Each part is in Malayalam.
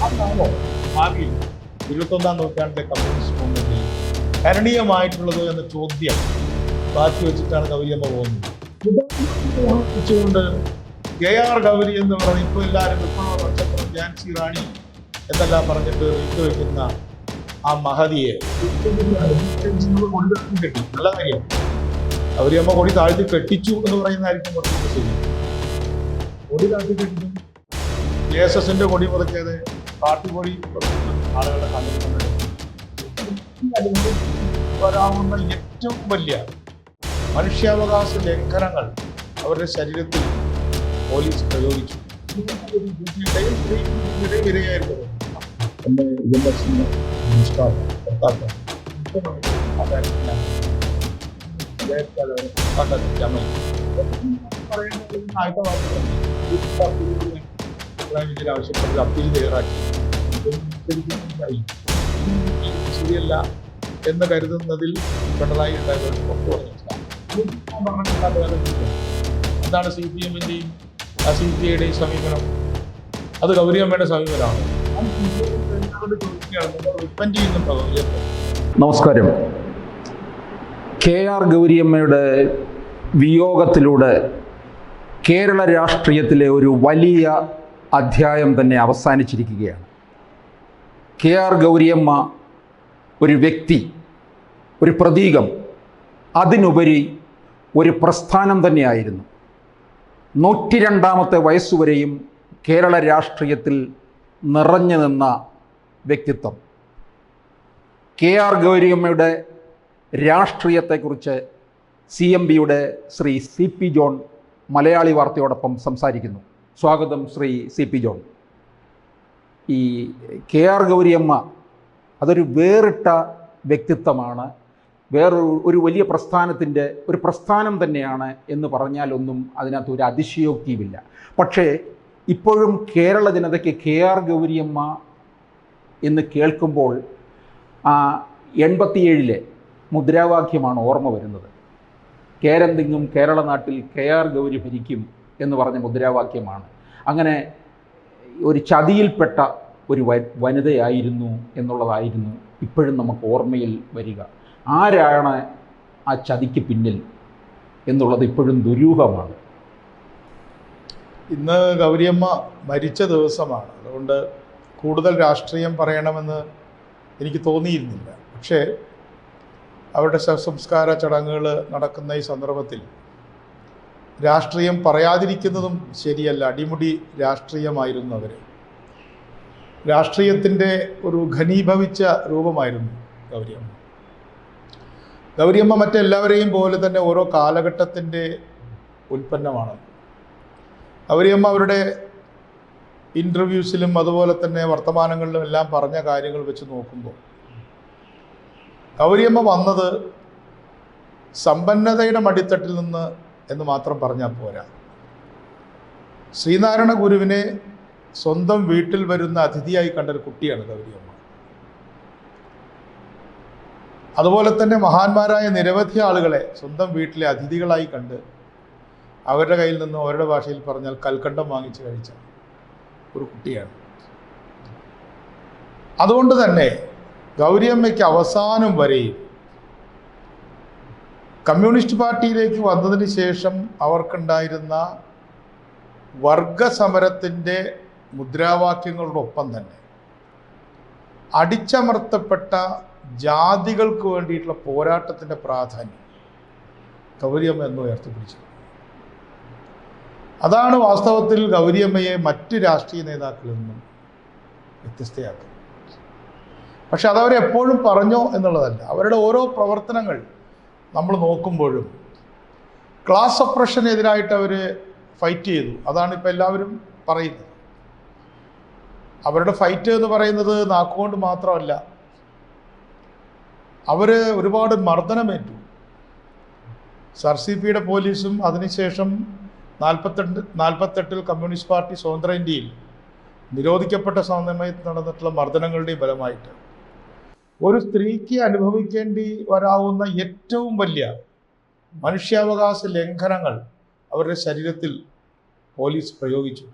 അതാണോ ഭാവിയിൽ 21ാം നൂറ്റാണ്ടിലെ കമ്മ്യൂണിസ്റ്റ് മൂവ്മെന്റിൽ കരണീയമായിട്ടുള്ളത് എന്ന ചോദ്യം ബാക്കി വെച്ചിട്ടാണ് ഗൗരിയമ്മ പോകുന്നത്. വെച്ചുകൊണ്ട് KR ഗൗരി എന്ന് പറഞ്ഞ് ഇപ്പോൾ എല്ലാവരും വിപ്ലവ നക്ഷത്രം ഝാൻസി റാണി എന്നെല്ലാം പറഞ്ഞിട്ട് വയ്ക്കുന്ന ആ മഹതിയെ കെട്ടി. നല്ല കാര്യം. ഗൗരിയമ്മ കൊടി താഴ്ത്തി കെട്ടിച്ചു എന്ന് പറയുന്നതായിരിക്കും കുറച്ചുകൂടെ ശരി. കൊടി താഴ്ത്തി കെട്ടിച്ചു, JSSന്റെ കൊടി മുതക്കിയത് പാർട്ടി കൊടി ആളുകളുടെ കണ്ണിൽ വരാവുന്ന ഏറ്റവും വലിയ മനുഷ്യാവകാശ ലംഘനങ്ങൾ അവരുടെ ശരീരത്തിൽ പോലീസ് പ്രയോഗിച്ചു. ഇരയായിരുന്നു ആവശ്യപ്പെട്ടത് അപ്പീൽ തയ്യാറാക്കി ശരിയല്ല എന്ന് കരുതുന്നതിൽ പിണറായി ഉണ്ടായത് എന്താണ് CPMന്റെയും CPIയുടെയും സമീപനം? അത് ഗൗരിയമ്മയുടെ സമീപനമാണ്. റിപ്പന്റ് ചെയ്യുന്നുണ്ടോ ഗൗരിയമ്മ? നമസ്കാരം. KR ഗൗരിയമ്മയുടെ വിയോഗത്തിലൂടെ കേരള രാഷ്ട്രീയത്തിലെ ഒരു വലിയ അധ്യായം തന്നെ അവസാനിച്ചിരിക്കുകയാണ്. KR ഗൗരിയമ്മ ഒരു വ്യക്തി, ഒരു പ്രതീകം, അതിനുപരി ഒരു പ്രസ്ഥാനം തന്നെയായിരുന്നു. 102ാമത്തെ വയസ്സുവരെയും കേരള രാഷ്ട്രീയത്തിൽ നിറഞ്ഞു നിന്ന വ്യക്തിത്വം. KR ഗൗരിയമ്മയുടെ രാഷ്ട്രീയത്തെക്കുറിച്ച് CMBയുടെ ശ്രീ CP ജോൺ മലയാളി വാർത്തയോടൊപ്പം സംസാരിക്കുന്നു. സ്വാഗതം ശ്രീ CP ജോൺ. ഈ KR ഗൗരിയമ്മ അതൊരു വേറിട്ട വ്യക്തിത്വമാണ്, ഒരു വലിയ പ്രസ്ഥാനത്തിൻ്റെ ഒരു പ്രസ്ഥാനം തന്നെയാണ് എന്ന് പറഞ്ഞാലൊന്നും അതിനകത്ത് ഒരു അതിശയോക്തിയുമില്ല. പക്ഷേ ഇപ്പോഴും കേരള ജനതയ്ക്ക് KR ഗൗരിയമ്മ എന്ന് കേൾക്കുമ്പോൾ 87-ലെ മുദ്രാവാക്യമാണ് ഓർമ്മ വരുന്നത്. കേരന്തിങ്ങും കേരള നാട്ടിൽ KR ഗൗരി ഭരിക്കും എന്ന് പറഞ്ഞ മുദ്രാവാക്യമാണ്. അങ്ങനെ ഒരു ചതിയിൽപ്പെട്ട ഒരു വനിതയായിരുന്നു എന്നുള്ളതായിരുന്നു ഇപ്പോഴും നമുക്ക് ഓർമ്മയിൽ വരിക. ആരാണ് ആ ചതിക്ക് പിന്നിൽ എന്നുള്ളത് ഇപ്പോഴും ദുരൂഹമാണ്. ഇന്ന് ഗൗരിയമ്മ മരിച്ച ദിവസമാണ്. അതുകൊണ്ട് കൂടുതൽ രാഷ്ട്രീയം പറയണമെന്ന് എനിക്ക് തോന്നിയിരുന്നില്ല. പക്ഷേ അവരുടെ ശവസംസ്കാര ചടങ്ങുകൾ നടക്കുന്ന ഈ സന്ദർഭത്തിൽ രാഷ്ട്രീയം പറയാതിരിക്കുന്നതും ശരിയല്ല. അടിമുടി രാഷ്ട്രീയമായിരുന്നു അവർ. രാഷ്ട്രീയത്തിൻ്റെ ഒരു ഘനീഭവിച്ച രൂപമായിരുന്നു ഗൗരിയമ്മ. ഗൗരിയമ്മ മറ്റെല്ലാവരെയും പോലെ തന്നെ ഓരോ കാലഘട്ടത്തിൻ്റെ ഉൽപ്പന്നമാണ്. ഗൗരിയമ്മ അവരുടെ ഇൻ്റർവ്യൂസിലും അതുപോലെ തന്നെ വർത്തമാനങ്ങളിലും എല്ലാം പറഞ്ഞ കാര്യങ്ങൾ വെച്ച് നോക്കുമ്പോൾ ഗൗരിയമ്മ വന്നത് സമ്പന്നതയുടെ മടിത്തട്ടിൽ നിന്ന് എന്ന് മാത്രം പറഞ്ഞാൽ പോരാ. ശ്രീനാരായണ ഗുരുവിനെ സ്വന്തം വീട്ടിൽ വരുന്ന അതിഥിയായി കണ്ടൊരു കുട്ടിയാണ് ഗൗരിയമ്മ. അതുപോലെ തന്നെ മഹാന്മാരായ നിരവധി ആളുകളെ സ്വന്തം വീട്ടിലെ അതിഥികളായി കണ്ട് അവരുടെ കയ്യിൽ നിന്നും അവരുടെ ഭാഷയിൽ പറഞ്ഞാൽ കൽക്കണ്ടം വാങ്ങിച്ച് കഴിച്ച ഒരു കുട്ടിയാണ്. അതുകൊണ്ട് തന്നെ ഗൗരിയമ്മയ്ക്ക് അവസാനം വരെയും കമ്മ്യൂണിസ്റ്റ് പാർട്ടിയിലേക്ക് വന്നതിന് ശേഷം അവർക്കുണ്ടായിരുന്ന വർഗസമരത്തിൻ്റെ മുദ്രാവാക്യങ്ങളോടൊപ്പം തന്നെ അടിച്ചമർത്തപ്പെട്ട ജാതികൾക്ക് വേണ്ടിയിട്ടുള്ള പോരാട്ടത്തിൻ്റെ പ്രാധാന്യം ഗൗരിയമ്മ എന്ന് ഉയർത്തിപ്പിടിച്ചു. അതാണ് വാസ്തവത്തിൽ ഗൗരിയമ്മയെ മറ്റ് രാഷ്ട്രീയ നേതാക്കളിൽ നിന്നും വ്യത്യസ്തയാക്കുന്നത്. പക്ഷെ അതവരെപ്പോഴും പറഞ്ഞോ എന്നുള്ളതല്ല. അവരുടെ ഓരോ പ്രവർത്തനങ്ങൾ നമ്മൾ നോക്കുമ്പോഴും ക്ലാസ് ഒപ്രഷനെതിരായിട്ട് അവർ ഫൈറ്റ് ചെയ്തു. അതാണ് ഇപ്പോൾ എല്ലാവരും പറയുന്നത്. അവരുടെ ഫൈറ്റ് എന്ന് പറയുന്നത് നാക്കുകൊണ്ട് മാത്രമല്ല, അവർ ഒരുപാട് മർദ്ദനമേറ്റു. SRCPയുടെ പോലീസും അതിനുശേഷം 48-ൽ കമ്മ്യൂണിസ്റ്റ് പാർട്ടി സ്വതന്ത്ര ഇന്ത്യയിൽ നിരോധിക്കപ്പെട്ട സമയത്ത് നടന്നിട്ടുള്ള മർദ്ദനങ്ങളുടെയും ഫലമായിട്ട് ഒരു സ്ത്രീക്ക് അനുഭവിക്കേണ്ടി വരാവുന്ന ഏറ്റവും വലിയ മനുഷ്യാവകാശ ലംഘനങ്ങൾ അവരുടെ ശരീരത്തിൽ പോലീസ് പ്രയോഗിച്ചു.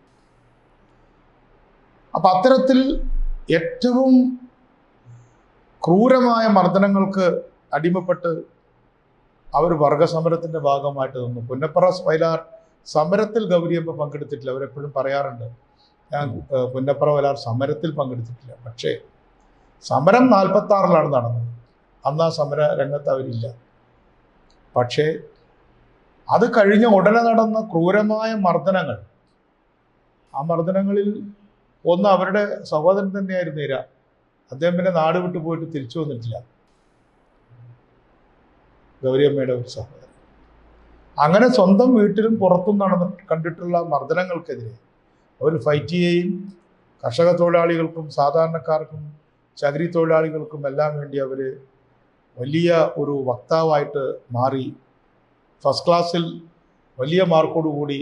അപ്പം അത്തരത്തിൽ ഏറ്റവും ക്രൂരമായ മർദ്ദനങ്ങൾക്ക് അടിമപ്പെട്ട് അവർ വർഗസമരത്തിൻ്റെ ഭാഗമായിട്ട് നിന്നു. പുന്നപ്ര വയലാർ സമരത്തിൽ ഗൗരിയമ്മ പങ്കെടുത്തിട്ടില്ല. അവരെപ്പോഴും പറയാറുണ്ട്, ഞാൻ പുന്നപ്ര വയലാർ സമരത്തിൽ പങ്കെടുത്തിട്ടില്ല. പക്ഷേ സമരം 46-ലാണ് നടന്നത്. അന്ന് ആ സമര രംഗത്ത് അവരില്ല. പക്ഷേ അത് കഴിഞ്ഞ ഉടനെ നടന്ന ക്രൂരമായ മർദ്ദനങ്ങൾ, ആ മർദ്ദനങ്ങളിൽ ഒന്ന് അവരുടെ സഹോദരൻ തന്നെയായിരുന്നു ഇര. അദ്ദേഹം പിന്നെ നാട് വിട്ടു പോയിട്ട് തിരിച്ചു വന്നിട്ടില്ല, ഗൗരിയമ്മയുടെ ഒരു സഹോദരൻ. അങ്ങനെ സ്വന്തം വീട്ടിലും പുറത്തും കണ്ടിട്ടുള്ള മർദ്ദനങ്ങൾക്കെതിരെ അവർ ഫൈറ്റ് ചെയ്യുകയും കർഷക തൊഴിലാളികൾക്കും സാധാരണക്കാർക്കും ചകിരി തൊഴിലാളികൾക്കും എല്ലാം വേണ്ടി അവർ വലിയ ഒരു വക്താവായിട്ട് മാറി. ഫസ്റ്റ് ക്ലാസ്സിൽ വലിയ മാർക്കോടുകൂടി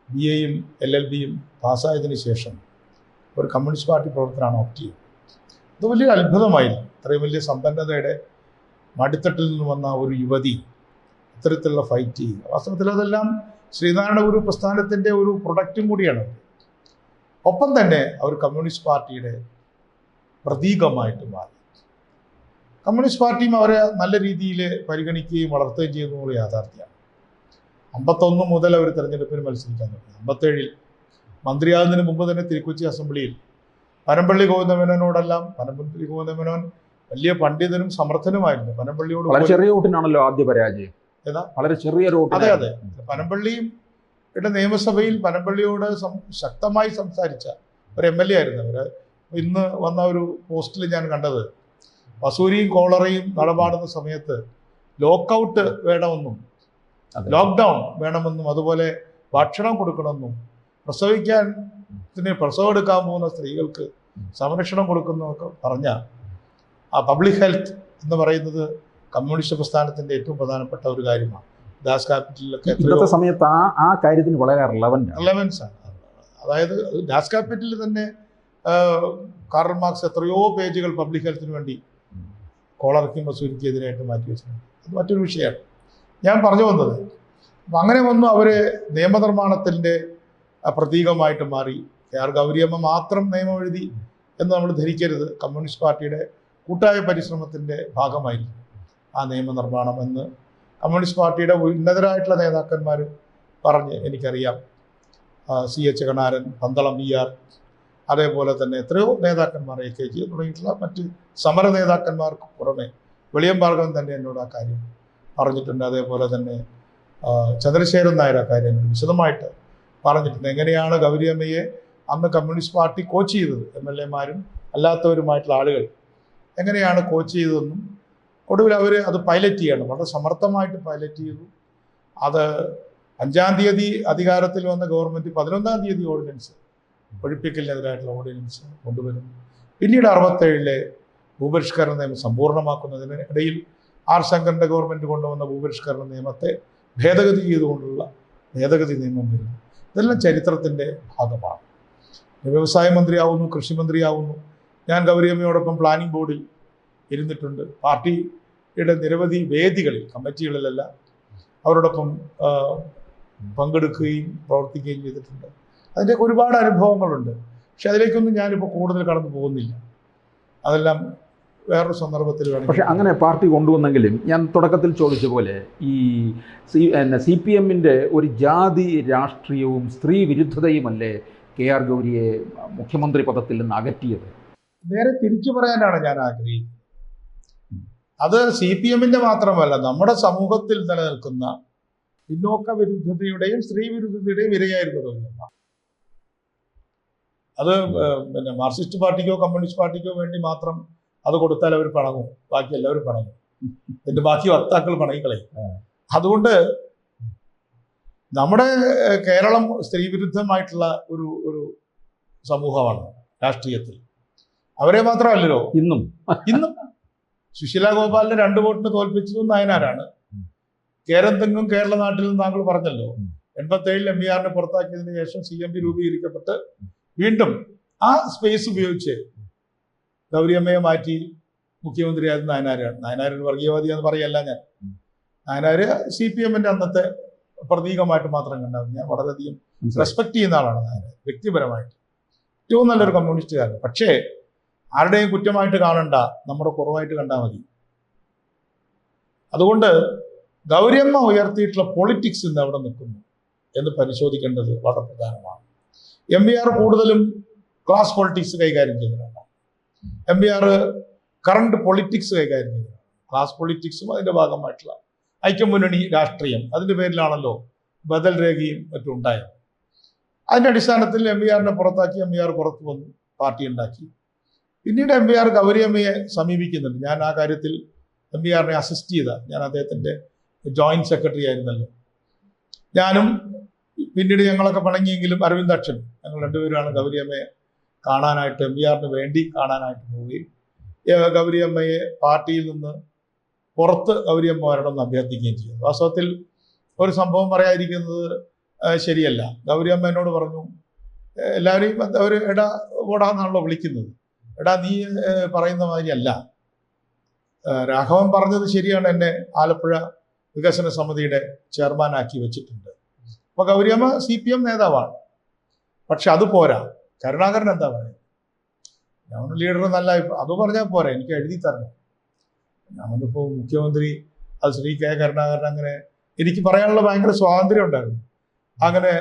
BAയും LLBയും പാസ്സായതിനു ശേഷം ഒരു കമ്മ്യൂണിസ്റ്റ് പാർട്ടി പ്രവർത്തനമാണ് ഓപ്റ്റ് ചെയ്തത്. അത് വലിയൊരു അത്ഭുതമായിരുന്നു. ഇത്രയും വലിയ സമ്പന്നതയുടെ മടിത്തട്ടിൽ നിന്ന് വന്ന ഒരു യുവതി ഇത്തരത്തിലുള്ള ഫൈറ്റ് ചെയ്യുക. വാസ്തവത്തിൽ അതെല്ലാം ശ്രീനാരായണ ഗുരു പ്രസ്ഥാനത്തിൻ്റെ ഒരു പ്രൊഡക്റ്റും കൂടിയാണ്. ഒപ്പം തന്നെ അവർ കമ്മ്യൂണിസ്റ്റ് പാർട്ടിയുടെ പ്രതീകമായിട്ട് മാറി. കമ്മ്യൂണിസ്റ്റ് പാർട്ടിയും അവരെ നല്ല രീതിയിൽ പരിഗണിക്കുകയും വളർത്തുകയും ചെയ്യുന്നുള്ള യാഥാർത്ഥ്യമാണ്. 51 മുതൽ അവർ തെരഞ്ഞെടുപ്പിന് മത്സരിക്കാൻ തുടങ്ങി. 57-ൽ മന്ത്രിയാകുന്നതിന് മുമ്പ് തന്നെ തിരുക്കൊച്ചി അസംബ്ലിയിൽ പനമ്പള്ളി ഗോവിന്ദമേനോനെല്ലാം, പനമ്പള്ളി ഗോവിന്ദമേനോൻ വലിയ പണ്ഡിതനും സമർത്ഥനുമായിരുന്നു. പനമ്പള്ളിയോട് വളരെ ചെറിയ വോട്ടിനാണല്ലോ ആദ്യ പരാജയം. ഏതാ? വളരെ ചെറിയ വോട്ട്. അതെ അതെ. പനമ്പള്ളിയുടെ നിയമസഭയിൽ പനമ്പള്ളിയോട് ശക്തമായി സംസാരിച്ച ഒരു MLA ആയിരുന്നു അവർ. ഇന്ന് വന്ന ഒരു പോസ്റ്റിൽ ഞാൻ കണ്ടത്, വസൂരിയും കോളറയും നടപാടുന്ന സമയത്ത് ലോക്കൗട്ട് വേണമെന്നും ലോക്ക്ഡൗൺ വേണമെന്നും അതുപോലെ ഭക്ഷണം കൊടുക്കണമെന്നും പ്രസവം എടുക്കാൻ പോകുന്ന സ്ത്രീകൾക്ക് സംരക്ഷണം കൊടുക്കുന്നതൊക്കെ പറഞ്ഞ ആ പബ്ലിക് ഹെൽത്ത് എന്ന് പറയുന്നത് കമ്മ്യൂണിസ്റ്റ് പ്രസ്ഥാനത്തിൻ്റെ ഏറ്റവും പ്രധാനപ്പെട്ട ഒരു കാര്യമാണ്. ദാസ് ക്യാപിറ്റലിലൊക്കെ ഇന്നത്തെ സമയത്ത് ആ കാര്യത്തിന് വളരെ റിലവൻസ് ആണ്. അതായത് ദാസ് ക്യാപിറ്റലിൽ തന്നെ കാർൽ മാർക്സ് എത്രയോ പേജുകൾ പബ്ലിക് ഹെൽത്തിന് വേണ്ടി കോളറയ്ക്കും വസൂരിക്കും എതിരായിട്ട് മാറ്റി വെച്ചിട്ടുണ്ട്. അത് മറ്റൊരു വിഷയമാണ്. ഞാൻ പറഞ്ഞു വന്നത്, അപ്പം അങ്ങനെ വന്നു അവർ നിയമനിർമ്മാണത്തിൻ്റെ പ്രതീകമായിട്ട് മാറി. KR ഗൗരിയമ്മ മാത്രം നിയമം എഴുതി എന്ന് നമ്മൾ ധരിക്കരുത്. കമ്മ്യൂണിസ്റ്റ് പാർട്ടിയുടെ കൂട്ടായ പരിശ്രമത്തിൻ്റെ ഭാഗമായിരുന്നു ആ നിയമനിർമ്മാണം എന്ന് കമ്മ്യൂണിസ്റ്റ് പാർട്ടിയുടെ ഉന്നതരായിട്ടുള്ള നേതാക്കന്മാർ പറഞ്ഞ് എനിക്കറിയാം. CH കണാരൻ, പന്തളം ER, അതേപോലെ തന്നെ എത്രയോ നേതാക്കന്മാർ, AKG തുടങ്ങിയിട്ടുള്ള മറ്റ് സമര നേതാക്കന്മാർക്ക് പുറമെ വെളിയം ഭാർഗവൻ തന്നെ എന്നോട് ആ കാര്യം പറഞ്ഞിട്ടുണ്ട്. അതേപോലെ തന്നെ ചന്ദ്രശേഖരൻ നായർ ആ കാര്യം എന്നോട് വിശദമായിട്ട് പറഞ്ഞിട്ടുണ്ട്. എങ്ങനെയാണ് ഗൗരിയമ്മയെ അന്ന് കമ്മ്യൂണിസ്റ്റ് പാർട്ടി കോച്ച് ചെയ്തത്, MLA-മാരും അല്ലാത്തവരുമായിട്ടുള്ള ആളുകൾ എങ്ങനെയാണ് കോച്ച് ചെയ്തതെന്നും ഒടുവിൽ അവർ അത് പൈലറ്റ് ചെയ്യണം, വളരെ സമർത്ഥമായിട്ട് പൈലറ്റ് ചെയ്തു. അത് 5-ാം തീയതി അധികാരത്തിൽ വന്ന ഗവൺമെൻറ് 11-ാം തീയതി ഓർഡിനൻസ്, ഒഴിപ്പിക്കലിനെതിരായിട്ടുള്ള ഓർഡിനൻസ് കൊണ്ടുവരുന്നു. പിന്നീട് 67-ലെ ഭൂപരിഷ്കരണ നിയമം സമ്പൂർണ്ണമാക്കുന്നതിന് ഇടയിൽ R ശങ്കറിൻ്റെ ഗവൺമെൻറ് കൊണ്ടുവന്ന ഭൂപരിഷ്കരണ നിയമത്തെ ഭേദഗതി ചെയ്തുകൊണ്ടുള്ള ഭേദഗതി നിയമം വരുന്നു. ഇതെല്ലാം ചരിത്രത്തിൻ്റെ ഭാഗമാണ്. വ്യവസായ മന്ത്രിയാവുന്നു, കൃഷി മന്ത്രിയാവുന്നു. ഞാൻ ഗൗരിയമ്മയോടൊപ്പം പ്ലാനിംഗ് ബോർഡിൽ ഇരുന്നിട്ടുണ്ട്. പാർട്ടിയുടെ നിരവധി വേദികളിൽ, കമ്മിറ്റികളിലല്ല, അവരോടൊപ്പം പങ്കെടുക്കുകയും പ്രവർത്തിക്കുകയും ചെയ്തിട്ടുണ്ട്. അതിൻ്റെയൊക്കെ ഒരുപാട് അനുഭവങ്ങളുണ്ട്. പക്ഷെ അതിലേക്കൊന്നും ഞാനിപ്പോൾ കൂടുതൽ കടന്നു പോകുന്നില്ല. അതെല്ലാം വേറൊരു സന്ദർഭത്തിൽ വേണം. പക്ഷെ അങ്ങനെ പാർട്ടി കൊണ്ടുവന്നെങ്കിലും ഞാൻ തുടക്കത്തിൽ ചോദിച്ച പോലെ ഈ CPM-ൻ്റെ ഒരു ജാതി രാഷ്ട്രീയവും സ്ത്രീ വിരുദ്ധതയുമല്ലേ KR ഗൗരിയെ മുഖ്യമന്ത്രി പദത്തിൽ നിന്ന് അകറ്റിയത്? നേരെ തിരിച്ചു പറയാനാണ് ഞാൻ ആഗ്രഹിക്കുന്നത്. അത് CPM-ൻ്റെ മാത്രമല്ല, നമ്മുടെ സമൂഹത്തിൽ നിലനിൽക്കുന്ന പിന്നോക്ക വിരുദ്ധതയുടെയും സ്ത്രീ വിരുദ്ധതയുടെയും ഇരയായിരുന്നു ഗൗരിയമ്മ. അത് പിന്നെ മാർക്സിസ്റ്റ് പാർട്ടിക്കോ കമ്മ്യൂണിസ്റ്റ് പാർട്ടിക്കോ വേണ്ടി മാത്രം അത് കൊടുത്താൽ അവർ പണങ്ങും, ബാക്കി എല്ലാവരും പണങ്ങും, ഇതിൻ്റെ ബാക്കി വക്താക്കൾ പണങ്ങിക്കളയും. അതുകൊണ്ട് നമ്മുടെ കേരളം സ്ത്രീവിരുദ്ധമായിട്ടുള്ള ഒരു സമൂഹമാണ് രാഷ്ട്രീയത്തിൽ. അവരെ മാത്രമല്ലല്ലോ ഇന്നും സുശീല ഗോപാലിനെ 2 വോട്ടിന് തോൽപ്പിച്ചതും നായനാരാണ്. കേരളത്തിനും കേരള നാട്ടിൽ നിന്നും താങ്കൾ പറഞ്ഞല്ലോ. 87-ൽ MVR-നെ പുറത്താക്കിയതിനു ശേഷം CMP രൂപീകരിക്കപ്പെട്ട് വീണ്ടും ആ സ്പേസ് ഉപയോഗിച്ച് ഗൗരിയമ്മയെ മാറ്റി മുഖ്യമന്ത്രിയായത് നായനാരാണ്. നായനാർ ഒരു വർഗീയവാദിയാന്ന് പറയല്ല ഞാൻ. നായനാർ CPM-ൻ്റെ അന്നത്തെ പ്രതീകമായിട്ട് മാത്രം കണ്ടാൽ ഞാൻ വളരെയധികം റെസ്പെക്ട് ചെയ്യുന്ന ആളാണ് നായനാർ വ്യക്തിപരമായിട്ട്. ഏറ്റവും നല്ലൊരു കമ്മ്യൂണിസ്റ്റുകാരൻ. പക്ഷേ ആരുടെയും കുറ്റമായിട്ട് കാണണ്ട, നമ്മുടെ കുറവായിട്ട് കണ്ടാൽ മതി. അതുകൊണ്ട് ഗൗരിയമ്മ ഉയർത്തിയിട്ടുള്ള പൊളിറ്റിക്സ് ഇന്ന് എവിടെ നിൽക്കുന്നു എന്ന് പരിശോധിക്കേണ്ടത് വളരെ പ്രധാനമാണ്. MBR കൂടുതലും ക്ലാസ് പൊളിറ്റിക്സ് കൈകാര്യം ചെയ്തതാണ്. MBR കറണ്ട് പൊളിറ്റിക്സ് കൈകാര്യം ചെയ്തതാണ്. ക്ലാസ് പൊളിറ്റിക്സും അതിൻ്റെ ഭാഗമായിട്ടുള്ള ഐക്യമുന്നണി രാഷ്ട്രീയം, അതിൻ്റെ പേരിലാണല്ലോ ബദൽ രേഖയും മറ്റും ഉണ്ടായത്. അതിൻ്റെ അടിസ്ഥാനത്തിൽ MBRനെ പുറത്താക്കി, MBR പുറത്തു വന്നു, പാർട്ടി ഉണ്ടാക്കി. പിന്നീട് MBR ഗൗരിയമ്മയെ സമീപിക്കുന്നുണ്ട്. ഞാൻ ആ കാര്യത്തിൽ MBRനെ അസിസ്റ്റ് ചെയ്ത, ഞാൻ അദ്ദേഹത്തിൻ്റെ ജോയിന്റ് സെക്രട്ടറി ആയിരുന്നല്ലോ. ഞാനും പിന്നീട് ഞങ്ങളൊക്കെ പിണങ്ങിയെങ്കിലും അരവിന്ദാക്ഷൻ, ഞങ്ങൾ രണ്ടുപേരുമാണ് ഗൗരിയമ്മയെ കാണാനായിട്ട്, MBRന് വേണ്ടി കാണാനായിട്ട് പോവുകയും ഗൗരിയമ്മയെ പാർട്ടിയിൽ നിന്ന് പുറത്ത് ഗൗരിയമ്മ വരണമെന്ന് അഭ്യർത്ഥിക്കുകയും ചെയ്തു. വാസ്തവത്തിൽ ഒരു സംഭവം പറയാതിരിക്കുന്നത് ശരിയല്ല. ഗൗരിയമ്മ എന്നോട് പറഞ്ഞു, എല്ലാവരെയും അവർ എടാ ഓടാന്നാണല്ലോ വിളിക്കുന്നത്, എടാ നീ പറയുന്ന മാതിരിയല്ല, രാഘവൻ പറഞ്ഞത് ശരിയാണ്, എന്നെ ആലപ്പുഴ വികസന സമിതിയുടെ ചെയർമാനാക്കി വെച്ചിട്ടുണ്ട്. അപ്പോൾ ഗൗരിയമ്മ CPM നേതാവാണ്. പക്ഷെ അത് പോരാ, കരുണാകരൻ എന്താ പറയുക, ഞാൻ ലീഡർ നല്ല അത് പറഞ്ഞാൽ പോരാ, എനിക്ക് എഴുതി തരണം. ഞാനിപ്പോൾ മുഖ്യമന്ത്രി അത് ശ്രീ K കരുണാകരൻ, അങ്ങനെ എനിക്ക് പറയാനുള്ള ഭയങ്കര സ്വാതന്ത്ര്യം ഉണ്ടായിരുന്നു. അങ്ങനെ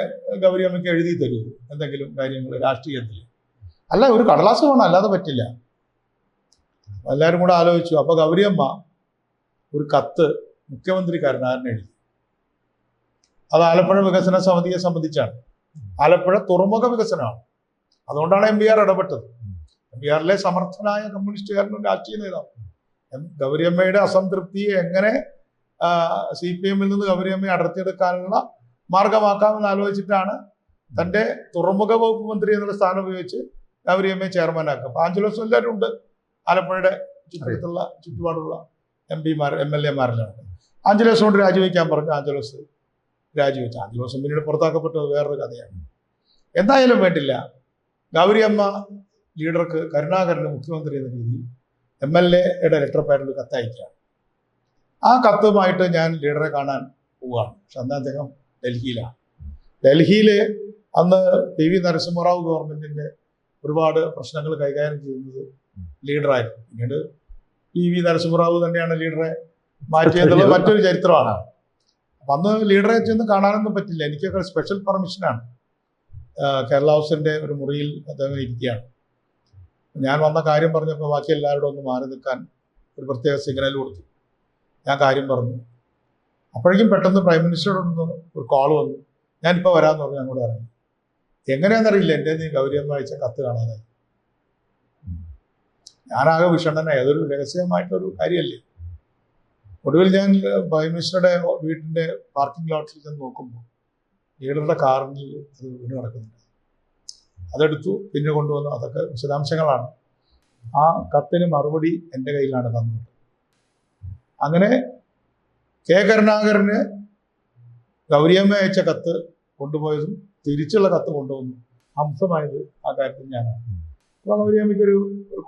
ഗൗരിയമ്മയ്ക്ക് എഴുതി തരൂ എന്തെങ്കിലും കാര്യങ്ങൾ രാഷ്ട്രീയത്തിൽ, അല്ല ഒരു കടലാസ് വേണം, അല്ലാതെ പറ്റില്ല. എല്ലാവരും കൂടെ ആലോചിച്ചു. അപ്പോൾ ഗൗരിയമ്മ ഒരു കത്ത് മുഖ്യമന്ത്രി കരുണാകരൻ എഴുതി. അത് ആലപ്പുഴ വികസന സമിതിയെ സംബന്ധിച്ചാണ്. ആലപ്പുഴ തുറമുഖ വികസനമാണ്. അതുകൊണ്ടാണ് MBR ഇടപെട്ടത്. MBRലെ സമർത്ഥനായ കമ്മ്യൂണിസ്റ്റുകാരനും രാഷ്ട്രീയ നേതാവ്. ഗൗരിയമ്മയുടെ അസംതൃപ്തിയെ എങ്ങനെ CPMൽ നിന്ന് ഗൗരിയമ്മയെ അടർത്തിയെടുക്കാനുള്ള മാർഗമാക്കാമെന്ന് ആലോചിച്ചിട്ടാണ് തൻ്റെ തുറമുഖ വകുപ്പ് മന്ത്രി എന്നുള്ള സ്ഥാനം ഉപയോഗിച്ച് ഗൗരിയമ്മയെ ചെയർമാനാക്കുക. അപ്പോൾ ആഞ്ചലോസ് എല്ലാവരും ഉണ്ട്, ആലപ്പുഴയുടെ ചുറ്റുപാടുള്ള MPമാർ MLAമാരിലാണ്. ആഞ്ചലോസ് കൊണ്ട് രാജിവെക്കാൻ പറഞ്ഞു. ആഞ്ചലോസ് രാജിവെച്ചു. ആഞ്ചലോസ് പിന്നീട് പുറത്താക്കപ്പെട്ടത് വേറൊരു കഥയാണ്. എന്തായാലും വേണ്ടില്ല, ഗൗരിയമ്മ ലീഡർക്ക് കരുണാകരന് മുഖ്യമന്ത്രി എന്ന രീതിയിൽ MLAയുടെ ലെറ്റർ പാഡിൽ കത്തയക്കുകയാണ്. ആ കത്തുമായിട്ട് ഞാൻ ലീഡറെ കാണാൻ പോവുകയാണ്. പക്ഷെ അന്ന് അദ്ദേഹം ഡൽഹിയിലാണ്. ഡൽഹിയിൽ അന്ന് PV നരസിംഹറാവു ഗവൺമെൻറ്റിൻ്റെ ഒരുപാട് പ്രശ്നങ്ങൾ കൈകാര്യം ചെയ്യുന്നത് ലീഡറായിരുന്നു. പിന്നീട് PV നരസിംഹറാവു തന്നെയാണ് ലീഡറെ മാറ്റിയതുള്ള മറ്റൊരു ചരിത്രമാണ്. അപ്പം അന്ന് ലീഡറെ ചെന്ന് കാണാനൊന്നും പറ്റില്ല. എനിക്കൊക്കെ സ്പെഷ്യൽ പെർമിഷനാണ്. കേരള ഹൗസിൻ്റെ ഒരു മുറിയിൽ അദ്ദേഹം ഇരിക്കുകയാണ്. ഞാൻ വന്ന കാര്യം പറഞ്ഞപ്പോൾ ബാക്കി എല്ലാവരോടും ഒന്ന് മാറി നിൽക്കാൻ ഒരു പ്രത്യേക സിഗ്നൽ കൊടുത്തു. ഞാൻ കാര്യം പറഞ്ഞു. അപ്പോഴേക്കും പെട്ടെന്ന് പ്രൈം മിനിസ്റ്ററോടൊന്ന് ഒരു കോൾ വന്നു. ഞാനിപ്പോൾ വരാമെന്ന് പറഞ്ഞു. അങ്ങോട്ട് ഇറങ്ങി. എങ്ങനെയാണെന്നറിയില്ല, എൻ്റെ നീ ഗൗരിയമ്മ അയച്ച കത്ത് കാണാനായി. ഞാനാകെ വിഷണ്ണനായി. അതൊരു രഹസ്യമായിട്ടൊരു കാര്യമല്ലേ. ഒടുവിൽ ഞാൻ പ്രൈം മിനിസ്റ്ററുടെ വീട്ടിൻ്റെ പാർക്കിംഗ് ലോട്ടിൽ ചെന്ന് നോക്കുമ്പോൾ ലീഡറുടെ കാറിൽ അത് വീണ് കിടക്കുന്നുണ്ട്. അതെടുത്തു, പിന്നെ കൊണ്ടുവന്നു. അതൊക്കെ വിശദാംശങ്ങളാണ്. ആ കത്തിന് മറുപടി എൻ്റെ കയ്യിലാണ് തന്നത്. അങ്ങനെ K കരുണാകരന് ഗൗരിയമ്മ അയച്ച കത്ത് കൊണ്ടുപോയതും തിരിച്ചുള്ള കത്ത് കൊണ്ടുവന്നു അംശമായത് ആ കാര്യത്തിൽ ഞാനാണ്. അപ്പോൾ ഗൗരിയമ്മയ്ക്കൊരു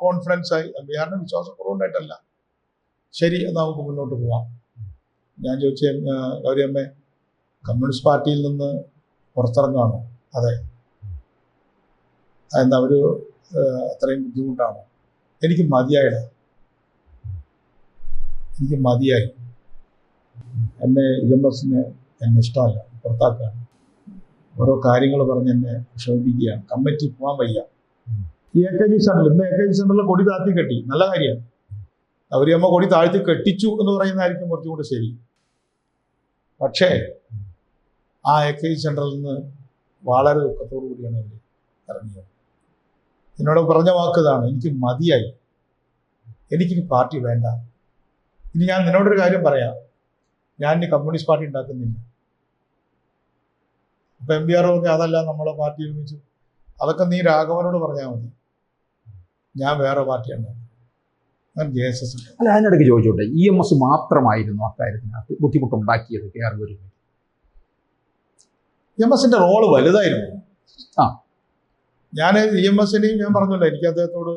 കോൺഫിഡൻസ് ആയി. MBRന് വിശ്വാസക്കുറവുണ്ടായിട്ടല്ല, ശരി എന്നാൽ നമുക്ക് മുന്നോട്ട് പോവാം. ഞാൻ ചോദിച്ച ഗൗരിയമ്മ കമ്മ്യൂണിസ്റ്റ് പാർട്ടിയിൽ നിന്ന് പുറത്തിറങ്ങുകയാണോ? അതെ. എന്താ ഒരു അത്രയും ബുദ്ധിമുട്ടാണോ? എനിക്ക് മതിയായിട, എനിക്ക് മതിയായി. എന്നെ EMSന് എന്നെ ഇഷ്ടമല്ല, പുറത്താക്കുകയാണ്. ഓരോ കാര്യങ്ങൾ പറഞ്ഞ് എന്നെ ക്ഷോഭിക്കുകയാണ്. കമ്മിറ്റി പോകാൻ വയ്യ. ഈ AKG സെന്ററിൽ ഇന്ന് AKG സെന്ററിൽ കൊടി താഴ്ത്തി കെട്ടി, നല്ല കാര്യമാണ്. ഗൗരിയമ്മ കൊടി താഴ്ത്തി കെട്ടിച്ചു എന്ന് പറയുന്നതായിരിക്കും കുറച്ചും കൂടെ ശരി. പക്ഷേ ആ AKG സെന്ററിൽ നിന്ന് വളരെ ദുഃഖത്തോടു കൂടിയാണ് അവർ ഇറങ്ങിയത്. എന്നോട് പറഞ്ഞ വാക്കതാണ്, എനിക്ക് മതിയായി, എനിക്കിനി പാർട്ടി വേണ്ട. ഇനി ഞാൻ നിന്നോടൊരു കാര്യം പറയാം, ഞാൻ ഇനി കമ്മ്യൂണിസ്റ്റ് പാർട്ടി ഉണ്ടാക്കുന്നില്ല. അപ്പം MBR പറഞ്ഞു, അതല്ല നമ്മളെ പാർട്ടി ഒരുമിച്ചു. അതൊക്കെ നീ രാഘവനോട് പറഞ്ഞാൽ മതി, ഞാൻ വേറെ പാർട്ടിയാണ്, ഞാൻ JSS. അല്ല, അതിനിടയ്ക്ക് ചോദിച്ചോട്ടെ, EMS മാത്രമായിരുന്നു അക്കാര്യത്തിനകത്ത് ബുദ്ധിമുട്ടുണ്ടാക്കിയത് KR ഗൗരിയമ്മ? EMSന്റെ റോള് വലുതായിരുന്നു. ഞാൻ EMSനെയും ഞാൻ പറഞ്ഞല്ലോ, എനിക്ക് അദ്ദേഹത്തോട്